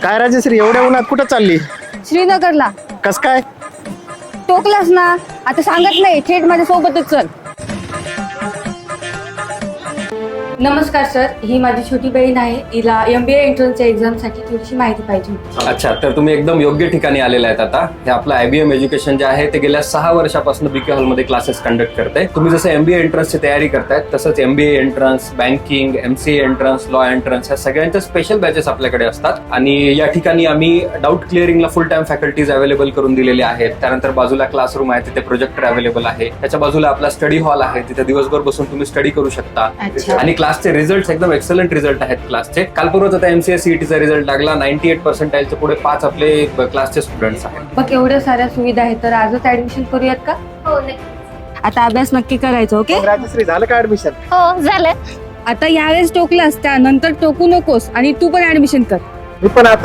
काय राजश्री, एवढ्या उन्हात कुठं चालली? श्रीनगरला. कस काय? टोकलास ना, आता सांगत नाही, थेट माझ्या सोबतच चल. नमस्कार सर, ही माझी छोटी बहीण आहे. हिला MBA एंट्रन्सच्या एक्झामसाठी थोडीशी माहिती पाहिजे होती. अच्छा, तर तुम्ही एकदम योग्य ठिकाणी आलेले आहेत. आता हे आपलं IBM एज्युकेशन जे आहे ते गेल्या 6 वर्षापासून BK हॉलमध्ये क्लासेस कंडक्ट करते. तुम्ही जसं MBA एंट्रन्सची तयारी करतायत तसंच MBA entrance, banking, MCA entrance, law entrance ह्या सगळ्यांच्या स्पेशल बॅचेस आपल्याकडे असतात. आणि या ठिकाणी आम्ही डाऊट क्लिअरिंगला फुल टाइम फॅकल्टीज अवेलेबल करून दिलेले आहेत. त्यानंतर बाजूला क्लासरूम आहे, तिथे प्रोजेक्टर अवेलेबल आहे. त्याच्या बाजूला आपला स्टडी हॉल आहे, तिथे दिवसभर बसून तुम्ही स्टडी करू शकता. आणि क्लासचे रिझल्ट एकदम एक्सलंट रिझल्ट आहेत क्लासचे. काल परवाच आता MCA CETचा रिझल्ट लागला. 98% पुढे 5 आपले क्लासचे स्टुडंट्स आहेत. मग एवढ्या साऱ्या सुविधा आहेत तर आजच ऍडमिशन करूयात का? हो नक्की. आता अभ्यास नक्की करायचा. ओके, राजश्री, झालं का ऍडमिशन? हो झालं. आता यावेळेस टोकलास, त्यानंतर टोकू नकोस आणि तू पण ऍडमिशन कर. मी पण आता